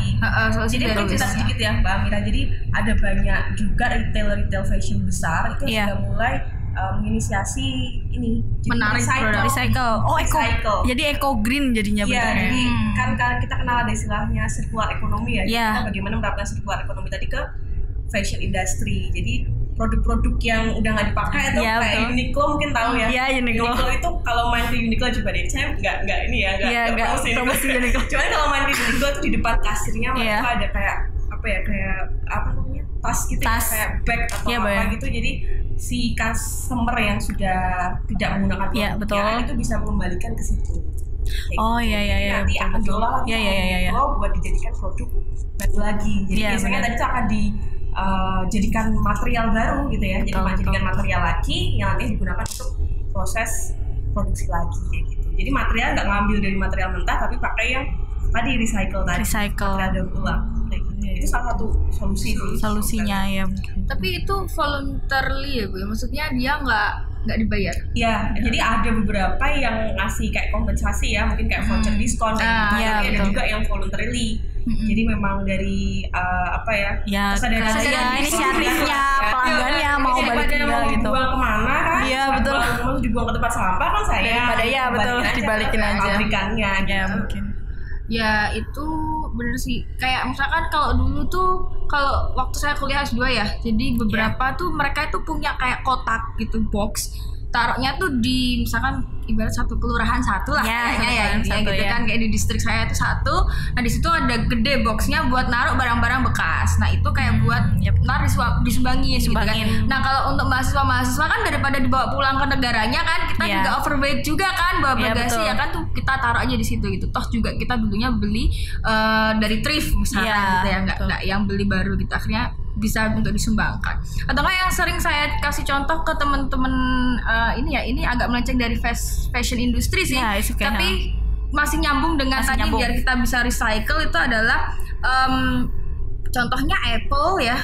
Jadi itu cerita sedikit ya Mbak Amira. Jadi ada banyak juga retail fashion besar itu sudah mulai menginisiasi ini menarik recycle. Jadi eco green jadinya benar. Jadi kan kita kenal ada istilahnya circular economy ya. Kita bagaimana menerapkan circular economy tadi ke fashion industry. Jadi produk-produk yang udah nggak dipakai itu kayak Uniqlo mungkin tahu ya. Iya, Uniqlo itu kalau main ke Uniqlo coba deh. Saya nggak ini ya nggak promosi Uniqlo. Cuman kalau main di Uniqlo itu di depan kasirnya mereka ada kayak apa namanya tas gitu kayak bag atau apa gitu. Jadi si customer yang sudah tidak menggunakan produknya itu bisa mengembalikan ke situ. Nanti akan diolah lagi buat dijadikan produk baru lagi. Jadi biasanya tadi itu akan dijadikan material baru gitu ya. Jadi dijadikan material lagi yang nanti digunakan untuk proses produksi lagi kayak gitu. Jadi material nggak ngambil dari material mentah tapi pakai yang tadi recycle material daur ulang. Itu salah satu solusinya ya. Tapi itu voluntarily ya Bu, maksudnya dia nggak dibayar. Ya, jadi ada beberapa yang ngasih kayak kompensasi ya, mungkin kayak voucher diskon ada juga yang voluntarily. Jadi memang dari kesadaran inisiatifnya pelanggannya mau balik tinggal gitu. Buang kemana kan? Iya betul. Mau dibuang ke tempat sampah kan daripada dibalikin aja. Pabrikannya ya mungkin. Ya itu bener sih, kayak misalkan kalau dulu tuh kalau waktu saya kuliah S2 ya, jadi beberapa tuh mereka itu punya kayak kotak gitu, box taruhnya tuh di misalkan ibarat satu kelurahan satu lah kayaknya gitu kan, kayak di distrik saya itu satu. Nah di situ ada gede boxnya buat naruh barang-barang bekas. Nah itu kayak buat disumbangin gitu kan. Nah kalau untuk mahasiswa kan daripada dibawa pulang ke negaranya kan, kita juga overweight juga kan bawa bagasi ya kan, tuh kita taruh aja di situ gitu. Toh juga kita dulunya beli dari thrift misalnya gitu ya, nggak yang beli baru gitu, akhirnya bisa untuk disumbangkan. Atau nggak yang sering saya kasih contoh ke teman-teman ini agak melenceng dari fashion industry sih, tapi masih nyambung dengan biar kita bisa recycle. Itu adalah contohnya Apple ya.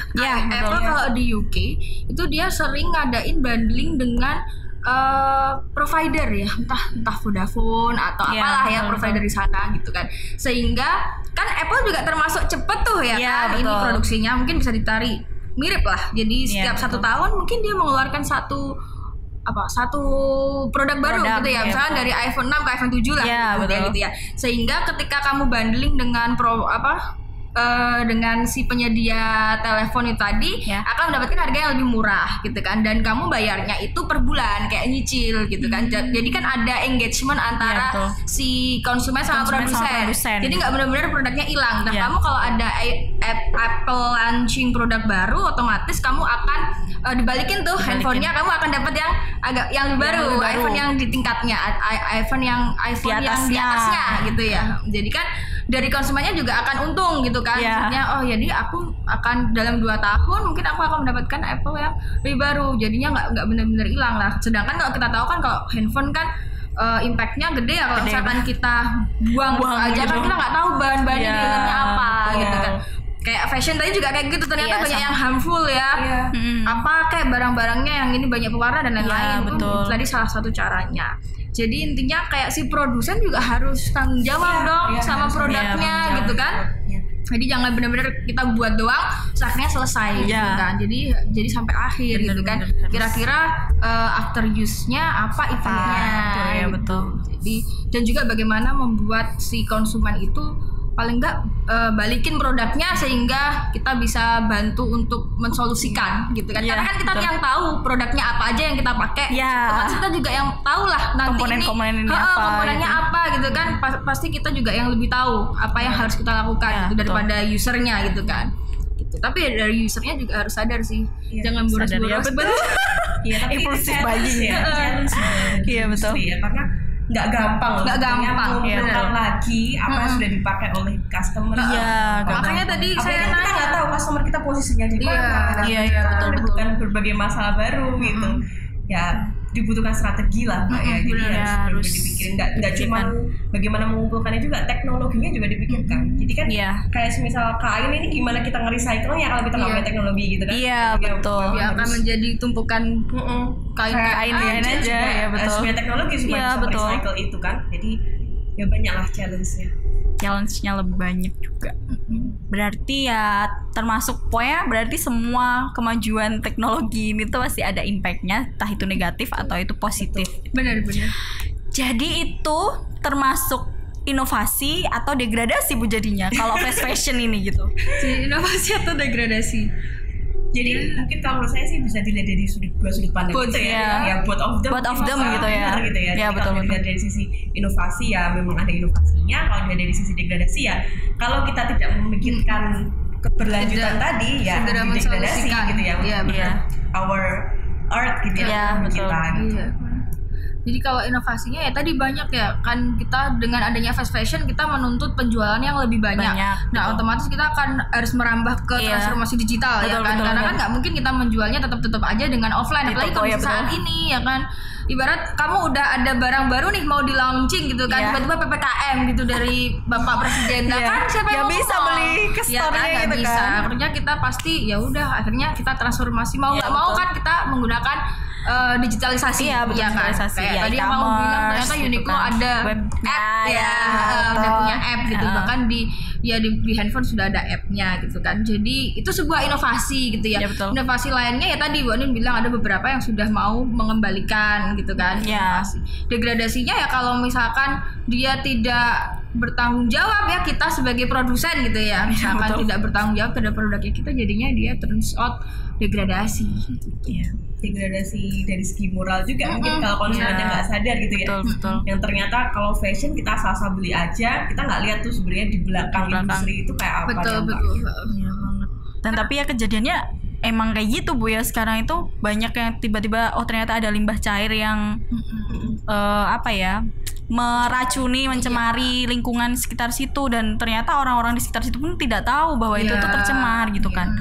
Apple kalau di UK itu dia sering ngadain bundling dengan provider ya, entah Vodafone atau apalah ya provider di sana gitu kan, sehingga kan Apple juga termasuk cepet tuh ya kan, ini produksinya mungkin bisa ditarik mirip lah, jadi setiap 1 tahun mungkin dia mengeluarkan satu produk baru gitu ya, misalkan dari iPhone 6 ke iPhone 7 lah gitu ya, sehingga ketika kamu bundling dengan dengan si penyedia telepon itu tadi akan mendapatkan harga yang lebih murah gitu kan, dan kamu bayarnya itu per bulan kayak nyicil gitu kan. Jadi kan ada engagement antara si konsumen sama produsen. Jadi nggak benar-benar produknya hilang. Nah kamu kalau ada Apple launching produk baru, otomatis kamu akan dibalikin tuh handphonenya, kamu akan dapat yang lebih baru, iPhone yang di tingkatnya, iPhone yang di atasnya gitu ya. Jadi kan dari konsumennya juga akan untung gitu kan. Maksudnya jadi aku akan dalam 2 tahun mungkin aku akan mendapatkan Apple yang lebih baru, jadinya nggak benar-benar hilang lah. Sedangkan kalau kita tahu kan kalau handphone kan impactnya gede ya, kalau misalkan kita buang aja gitu. Kan kita nggak tahu bahan-bahannya di dalamnya apa gitu kan. Kayak fashion tadi juga kayak gitu, ternyata banyak yang harmful ya. Apa kayak barang-barangnya yang ini banyak pewarna dan lain-lain. Tadi salah satu caranya. Jadi intinya kayak si produsen juga harus tanggung jawab dong sama produknya gitu kan. Jadi jangan benar-benar kita buat doang, akhirnya selesai gitu kan. Jadi sampai akhir gitu kan. Kira-kira after use-nya apa effect-nya. Jadi dan juga bagaimana membuat si konsumen itu paling enggak balikin produknya, sehingga kita bisa bantu untuk mensolusikan gitu kan. Karena kan kita yang tahu produknya apa aja yang kita pakai. Terus kita juga yang tahu lah nanti komponennya apa gitu kan. Pasti kita juga yang lebih tahu apa yang harus kita lakukan gitu, daripada usernya gitu kan. Gitu. Tapi dari usernya juga harus sadar sih, jangan boros-boros. Impulsif buying ya. Iya betul. Karena nggak gampang lagi apa yang sudah dipakai oleh customer. Makanya tadi saya nanya, kita nggak tahu customer kita posisinya di mana. Betul. Bukan berbagai masalah baru gitu. Ya dibutuhkan strategi lah Mbak ya. Jadi harus dipikirin, nggak cuma bagaimana mengumpulkannya juga, teknologinya juga dipikirkan. Jadi kan kayak misal kain ini gimana kita nge-recycle-nya kalau kita nggak punya teknologi gitu kan. Iya betul. Ya akan menjadi tumpukan kain aja ya betul. Harus punya teknologi supaya bisa recycle itu kan. Jadi ya banyak lah challenge-nya lebih banyak juga. Berarti ya termasuk pokoknya berarti semua kemajuan teknologi ini tuh pasti ada impact-nya, entah itu negatif atau itu positif. Benar-benar. Jadi itu termasuk inovasi atau degradasi Bu jadinya kalau fast fashion ini gitu. Jadi inovasi atau degradasi? Jadi mungkin kalau menurut saya sih bisa dilihat dari dua sudut pandang gitu ya both of them gitu ya. Ya betul. Kalau dilihat dari sisi inovasi ya memang ada inovasinya, kalau dilihat dari sisi degradasi ya kalau kita tidak memikirkan keberlanjutan tadi ya degradasi gitu ya. Our art gitu ya kita gitu. Jadi kalau inovasinya ya tadi banyak ya kan, kita dengan adanya fast fashion kita menuntut penjualan yang lebih banyak. Nah otomatis kita akan harus merambah ke transformasi digital ya kan, karena kan nggak mungkin kita menjualnya tetap aja dengan offline, apalagi kalau saat ini ya kan. Ibarat kamu udah ada barang baru nih mau di launching gitu kan, tiba-tiba PPKM gitu dari Bapak Presiden, kan siapa yang bisa beli ke store-nya gitu bisa. Akhirnya kita pasti ya udah, akhirnya kita transformasi mau nggak mau kan kita menggunakan digitalisasi kan. Kayak tadi yang mau bilang ternyata Uniqlo ada app udah punya app gitu, bahkan di handphone sudah ada app-nya gitu kan. Jadi itu sebuah inovasi gitu ya. Inovasi lainnya ya tadi Bu Anin bilang ada beberapa yang sudah mau mengembalikan gitu kan. Degradasinya ya kalau misalkan dia tidak bertanggung jawab ya, kita sebagai produsen gitu ya, misalkan tidak bertanggung jawab terhadap produknya kita, jadinya dia turns out degradasi gitu. Degradasi dari segi moral juga mungkin kalau konsumennya nggak sadar gitu ya. Betul. Yang ternyata kalau fashion kita asal-asal beli aja, kita nggak lihat tuh sebenarnya di belakang industri itu kayak apa. Betul. Iya banget. Dan tapi ya kejadiannya emang kayak gitu Bu ya, sekarang itu banyak yang tiba-tiba ternyata ada limbah cair yang meracuni, mencemari lingkungan sekitar situ, dan ternyata orang-orang di sekitar situ pun tidak tahu bahwa itu tuh tercemar gitu kan.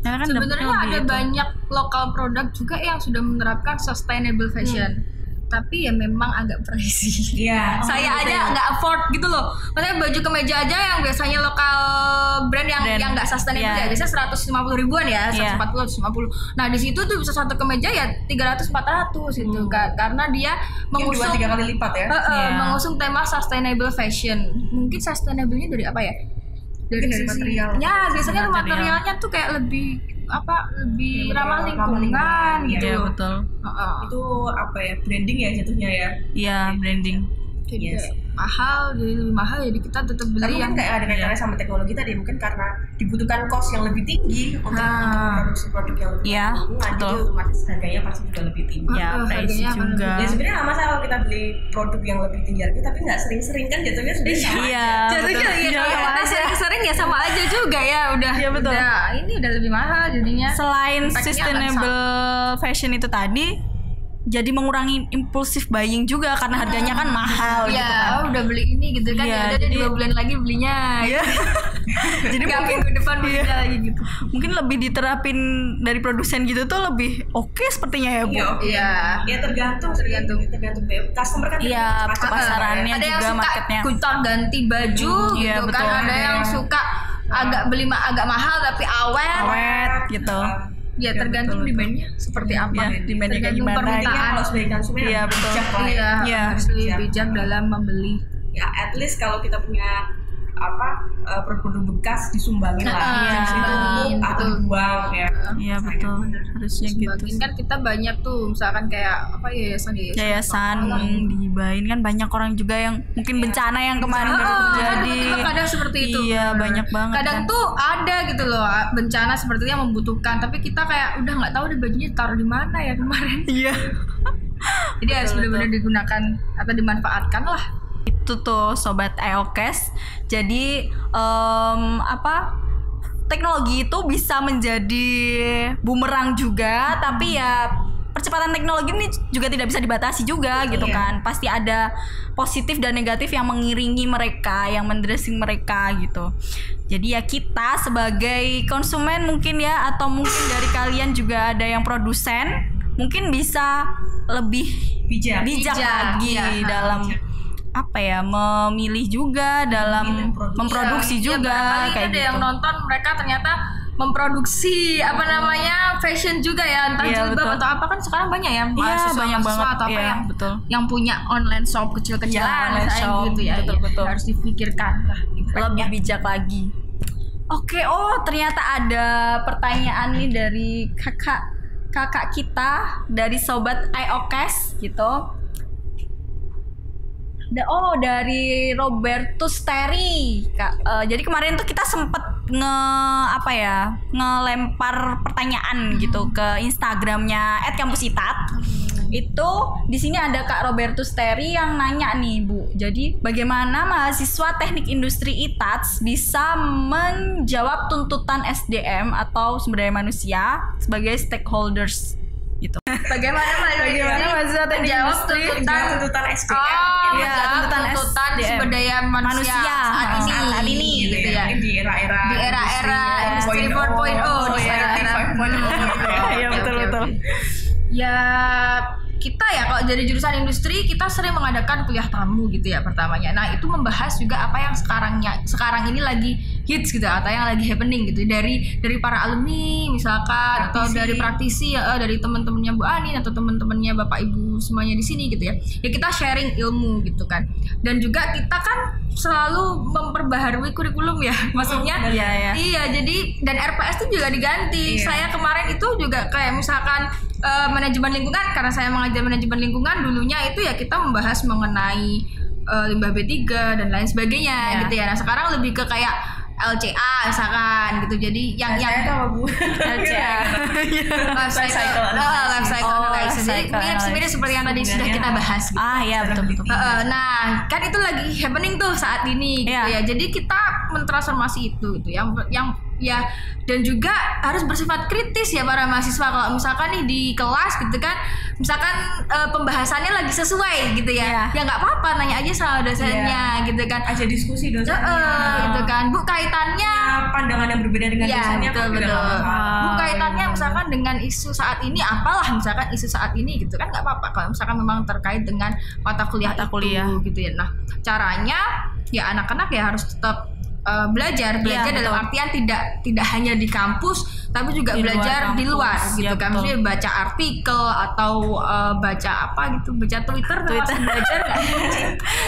Karena kan sebenarnya ada banyak lokal produk juga yang sudah menerapkan sustainable fashion. Tapi ya memang agak pricey. Saya aja nggak afford gitu loh. Maksudnya baju kemeja aja yang biasanya lokal brand yang nggak sustainable ya, biasanya 150 ribuan ya, 140, 150. Nah di situ tuh bisa satu kemeja ya 300-400 gitu kan, karena dia mengusung 2-3 kali lipat ya. Mengusung tema sustainable fashion. Mungkin sustainable-nya dari apa ya? Dari material. Ya biasanya materialnya tuh kayak lebih ramah lingkungan gitu. Iya betul. Itu apa ya, branding ya jatuhnya ya. Iya branding. Jadi mahal, jadi lebih mahal, jadi kita tetap beli yang kayak ada kaitannya sama teknologi tadi, mungkin karena dibutuhkan cost yang lebih tinggi untuk produksi produk yang lebih lingkungan, jadi otomatis harganya pasti juga lebih tinggi. Harganya juga. Ya sebenarnya nggak masalah kalau kita beli produk yang lebih tinggi harga, tapi nggak sering-sering kan jatuhnya sudah sama. Jatuhnya kita sering-sering ya sama aja juga ya, udah. Iya betul. Ini udah lebih mahal jadinya. Selain sustainable fashion itu tadi, jadi mengurangi impulsif buying juga karena harganya kan mahal gitu kan. Udah beli ini gitu kan, ya udah 2 bulan lagi belinya. Jadi mungkin ke depan beli lagi gitu. Mungkin lebih diterapin dari produsen gitu tuh lebih oke sepertinya ya Bu. Ya tergantung customer kan. Pasarannya ada juga, marketnya. Ada yang suka ganti baju gitu kan, ada yang suka agak mahal tapi awet gitu. Ya tergantung demand-nya seperti apa. Demand-nya kayak gimana. Kalau sebagai konsumen bijak lah. Harus lebih bijak dalam membeli. Ya at least kalau kita punya produk-produk bekas disumbangin atau dibuang ya. Iya betul. Harusnya gitu. Kan kita banyak tuh misalkan kayak yayasan dihibahin kan, banyak orang juga yang mungkin bencana yang kemarin baru terjadi. Kadang seperti itu. Iya banyak banget. Kadang tuh ada gitu loh bencana seperti itu yang membutuhkan, tapi kita kayak udah nggak tahu deh bajunya taruh di mana ya kemarin. Iya. Jadi harus benar-benar digunakan atau dimanfaatkan lah. Itu tuh sobat iOKes. Jadi teknologi itu bisa menjadi bumerang juga, tapi ya percepatan teknologi ini juga tidak bisa dibatasi juga gitu kan. Pasti ada positif dan negatif yang mengiringi mereka, yang mendressing mereka gitu. Jadi ya kita sebagai konsumen mungkin ya, atau mungkin dari kalian juga ada yang produsen, mungkin bisa lebih bijak lagi dalam apa ya, memilih juga dalam memproduksi juga kayak gitu. Ada yang nonton mereka ternyata memproduksi apa namanya fashion juga ya, entah jilbab atau apa, kan sekarang banyak ya mahasiswa atau apa yang betul, yang punya online shop kecil-kecilan gitu ya, betul. Harus dipikirkan lah, lebih bijak lagi. Oke, ternyata ada pertanyaan nih dari kakak kita dari sobat iOKes gitu. Dari Robertus Terry. Jadi kemarin tuh kita sempet ngelempar pertanyaan gitu ke Instagramnya @kampusitat. Itu di sini ada Kak Robertus Terry yang nanya nih, Bu. Jadi bagaimana mahasiswa Teknik Industri ITATS bisa menjawab tuntutan SDM atau sumber daya manusia sebagai stakeholders gitu. Bagaimana mahasiswa Teknik Industri tuntutan SDM? Tuntutan sumber daya manusia saat ini gitu ya. Di era Industri 4.0 ya. Betul. Ya kita ya kalau jadi jurusan industri kita sering mengadakan kuliah tamu gitu ya pertamanya. Nah itu membahas juga apa yang sekarang ini lagi hits gitu atau yang lagi happening gitu dari para alumni misalkan atau dari praktisi ya, dari teman-temannya Bu Anin atau teman-temannya Bapak Ibu semuanya di sini gitu ya. Ya kita sharing ilmu gitu kan. Dan juga kita kan selalu memperbaharui kurikulum ya, maksudnya iya jadi dan RPS itu juga diganti. Saya kemarin itu juga kayak misalkan manajemen lingkungan, karena saya mengajar manajemen lingkungan dulunya itu ya kita membahas mengenai limbah B3 dan lain sebagainya gitu ya. Nah sekarang lebih ke kayak LCA misalkan gitu. Jadi yang Bu LCA life cycle analysis. Jadi mirip seperti yang tadi sudah kita bahas gitu. Betul. Nah kan itu lagi happening tuh saat ini gitu ya. Jadi kita mentransformasi itu gitu yang ya, dan juga harus bersifat kritis ya para mahasiswa. Kalau misalkan nih di kelas gitu kan, misalkan pembahasannya lagi sesuai gitu ya, ya nggak apa-apa nanya aja sama dosennya gitu kan, aja diskusi dosennya gitu kan. Bu kaitannya pandangan yang berbeda dengan dosennya betul. Bu kaitannya misalkan dengan isu saat ini apalah, misalkan isu saat ini gitu kan, nggak apa-apa kalau misalkan memang terkait dengan mata kuliah gitu ya. Nah caranya ya anak-anak ya harus tetap belajar dalam artian tidak hanya di kampus tapi juga belajar di luar gitu kan. Maksudnya baca artikel atau baca apa gitu, baca Twitter belajar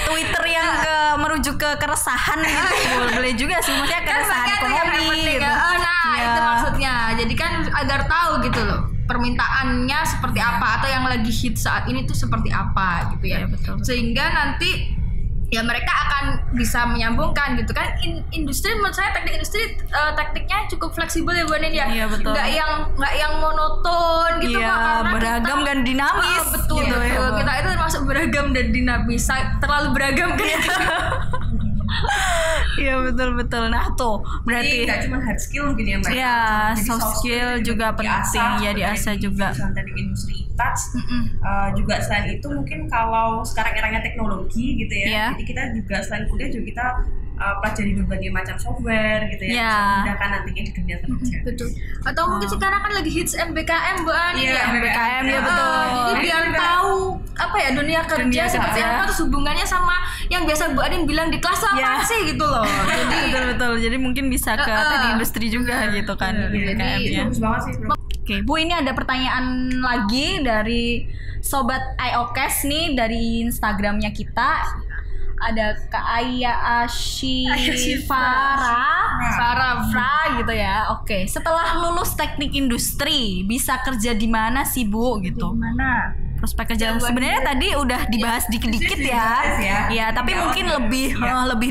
Twitter yang merujuk ke keresahan gitu. Boleh juga sih, maksudnya keresahan ekonomi gitu. Itu maksudnya. Jadi kan agar tahu gitu loh permintaannya seperti apa atau yang lagi hit saat ini tuh seperti apa gitu ya. Betul. Sehingga nanti ya mereka akan bisa menyambungkan gitu kan. Industri menurut saya teknik industri tekniknya cukup fleksibel ya Bu Anin ya. Iya, betul. Nggak yang monoton gitu kok, karena beragam dan dinamis. Betul. Kita itu termasuk beragam dan dinamis. Terlalu beragam kan. Iya betul. Nah tuh berarti nggak cuma hard skill mungkin ya Mbak. Iya, soft skill juga penting ya, diasah juga. Teknik industri ITATS juga selain itu mungkin kalau sekarang eranya teknologi gitu ya. Jadi kita juga selain kuliah juga kita pelajari berbagai macam software gitu ya, bisa memudahkan nantinya di dunia kerja. Betul. Atau mungkin sekarang kan lagi hits MBKM Bu Ani ya. MBKM ya betul. Jadi biar tahu apa ya dunia kerja seperti apa, terus hubungannya sama yang biasa Bu Anin bilang di kelas apa sih gitu loh. Jadi betul. Jadi mungkin bisa ke teknik industri juga gitu kan. MBKM-nya. Bagus banget sih. Oke, Bu, ini ada pertanyaan lagi dari sobat iOKes nih dari Instagramnya kita. Ada Kak Farah gitu ya. Oke, setelah lulus teknik industri bisa kerja di mana sih Bu gitu? Di mana? Prospek kerja sebenarnya tadi udah dibahas dikit-dikit ya, tapi mungkin lebih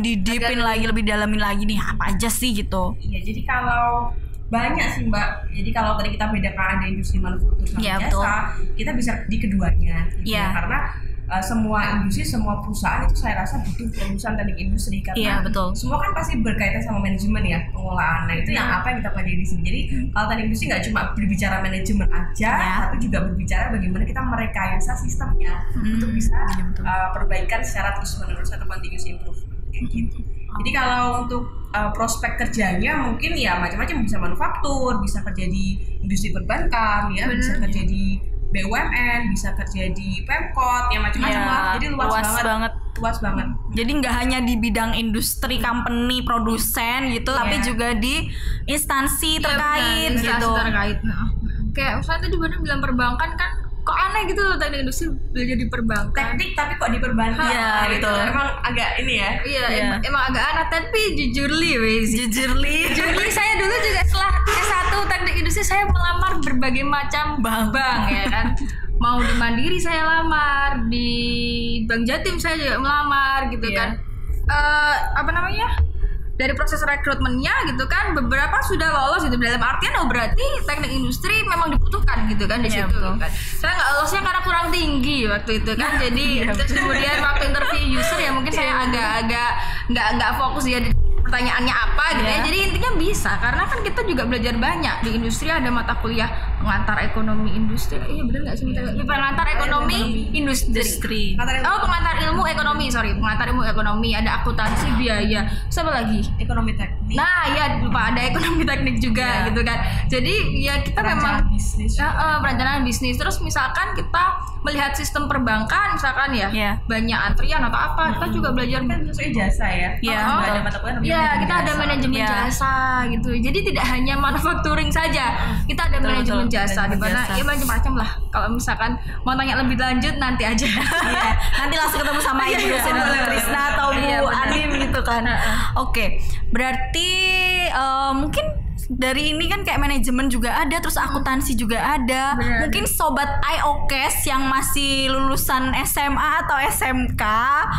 didipin lagi, lebih dalamin lagi nih apa aja sih gitu. Iya, jadi kalau banyak sih Mbak. Jadi kalau tadi kita bedakan ada industri manufaktur sama jasa, kita bisa di keduanya. Karena semua industri, semua perusahaan itu saya rasa butuh lulusan teknik industri karena semua kan pasti berkaitan sama manajemen ya, pengolahan. Nah itu yang apa yang kita pelajari di sini. Jadi kalau teknik industri nggak cuma berbicara manajemen aja, tapi juga berbicara bagaimana kita merekayasa sistemnya untuk bisa perbaikan secara terus menerus atau continuous improvement kayak gitu. Jadi kalau untuk prospek kerjanya mungkin ya macam-macam, bisa manufaktur, bisa kerja di industri perbankan ya, bisa kerja di BUMN, bisa kerja di Pemkot, ya macam-macam lah. Jadi luas banget. Jadi nggak hanya di bidang industri, company, produsen gitu, tapi juga di instansi terkait gitu. Kayak misalnya tadi Bana bilang perbankan kan, kok aneh gitu loh teknik industri belajar di perbankan. Teknik tapi kok di perbankan. Iya, gitu. betul. Emang agak ini ya. Iya, emang agak aneh, tapi jujurly saya dulu juga setelah S1 teknik industri saya melamar berbagai macam bank ya kan. Mau di Mandiri saya lamar, di Bank Jatim saya juga melamar gitu kan. Dari proses rekrutmennya gitu kan, beberapa sudah lolos gitu, dalam artian berarti teknik industri memang dibutuhkan gitu kan di situ kan. Saya nggak lolosnya karena kurang tinggi waktu itu kan, jadi terus kemudian waktu interview user ya mungkin saya agak nggak fokus ya pertanyaannya apa gitu ya. Jadi intinya bisa, karena kan kita juga belajar banyak di industri, ada mata kuliah pengantar ekonomi industri. Iya benar nggak sih? Pengantar ekonomi industri. Pengantar ilmu ekonomi, pengantar ilmu ekonomi, ada akuntansi biaya, siapa lagi? Ekonomi teknik. Nah ya lupa, ada ekonomi teknik juga gitu kan. Jadi ya kita memang perencanaan bisnis. Terus misalkan kita melihat sistem perbankan misalkan banyak antrian atau apa, kita juga belajar kan jasa ya. Ada mata kuliah. Ya, kita ada manajemen jasa gitu. Jadi tidak hanya manufacturing saja. Kita ada manajemen jasa di mana ya macam-macam lah. Kalau misalkan mau tanya lebih lanjut nanti aja. Nanti langsung ketemu sama Ibu dosen Krisna atau Bu Anim gitu kan. Oke. Berarti mungkin dari ini kan kayak manajemen juga ada, terus akuntansi juga ada. Mungkin sobat IOKES yang masih lulusan SMA atau SMK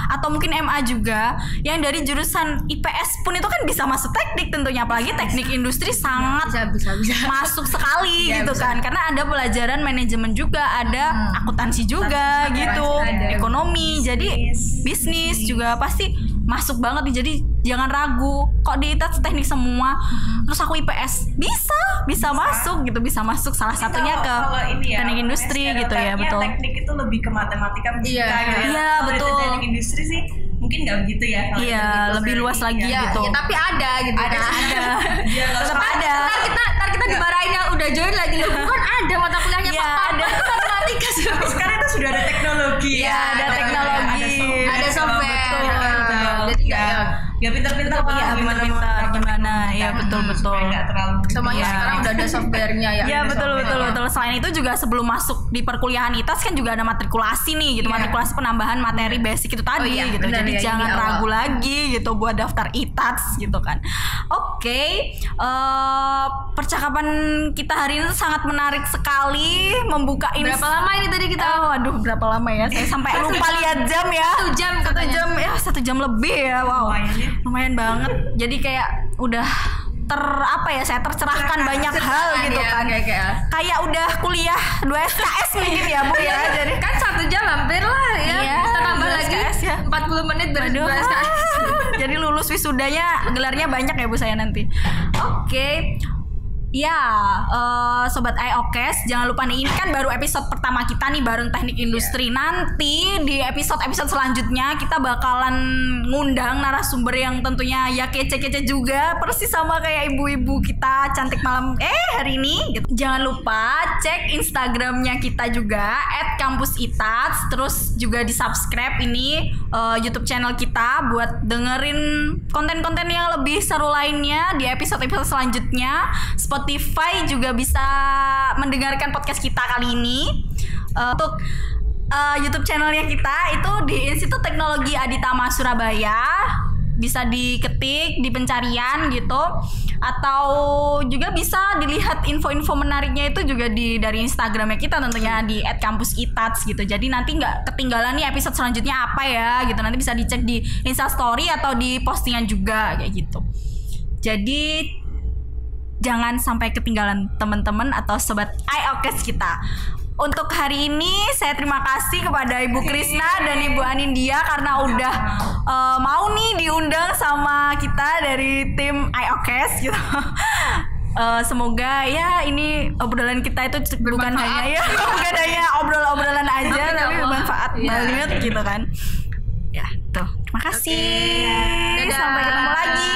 atau mungkin MA juga, yang dari jurusan IPS pun itu kan bisa masuk teknik tentunya, apalagi teknik industri sangat bisa masuk sekali gitu kan, karena ada pelajaran manajemen juga, ada akuntansi juga gitu, ekonomi, jadi bisnis juga pasti masuk banget nih. Jadi jangan ragu, kok di ITAS teknik semua, terus aku IPS bisa masuk gitu, bisa masuk salah satunya ke teknik industri gitu ya. Betul, teknik itu lebih ke matematika fisika gitu. Iya betul. Teknik industri sih mungkin nggak begitu ya. Iya, lebih luas lagi gitu. Ya, tapi ada gitu ada. Tetap ada. Ntar kita dimarahin yang udah join lagi, loh bukan ada mata kuliahnya Pak. Ada matematika. Sekarang itu sudah ada teknologi. Iya, ada teknologi. Ada software. Jadi ya pintar-pintar gimana ya, betul nggak terlalu semuanya sekarang udah ada softwarenya ya. Iya betul. Selain itu juga sebelum masuk di perkuliahan ITAS kan juga ada matrikulasi nih gitu, matrikulasi penambahan materi basic itu tadi gitu. Jadi jangan ragu lagi gitu buat daftar ITAS gitu kan. Oke. Percakapan kita hari ini sangat menarik sekali, membuka Berapa lama ini tadi kita? Waduh, berapa lama ya? Saya sampai lupa lihat jam ya. 1 jam lebih ya. Wow. Lumayan banget. Jadi kayak udah saya tercerahkan banyak hal gitu kan. Kayak udah kuliah 2 SKS mungkin ya Bu ya. Jadi kan 1 jam hampir lah ya. Kita tambah lagi SKS ya. 40 menit dari 2 SKS. Jadi lulus wisudanya gelarnya banyak ya Bu saya nanti. Oke. Ya, sobat IOKES, jangan lupa nih, ini kan baru episode pertama kita nih bareng teknik industri. Nanti di episode selanjutnya kita bakalan ngundang narasumber yang tentunya ya kece-kece juga, persis sama kayak ibu-ibu kita cantik malam hari ini gitu. Jangan lupa cek Instagramnya kita juga @kampusitats, terus juga di subscribe ini YouTube channel kita buat dengerin konten-konten yang lebih seru lainnya di episode-episode selanjutnya. Spotify juga bisa mendengarkan podcast kita kali ini. Untuk YouTube channelnya kita itu di Institut Teknologi Aditama Surabaya, bisa diketik di pencarian gitu, atau juga bisa dilihat info-info menariknya itu juga dari Instagramnya kita tentunya di @kampusitats gitu. Jadi nanti nggak ketinggalan nih episode selanjutnya apa ya gitu, nanti bisa dicek di Instastory atau di postingan juga kayak gitu. Jadi jangan sampai ketinggalan teman-teman atau sobat IOKES kita. Untuk hari ini saya terima kasih kepada Ibu Krisna dan Ibu Anindya karena udah mau nih diundang sama kita dari tim IOKES gitu. Semoga ya ini obrolan kita itu bukan hanya obrolan aja, tapi bermanfaat banget gitu kan. Ya, tuh. Terima kasih. Sampai ketemu lagi.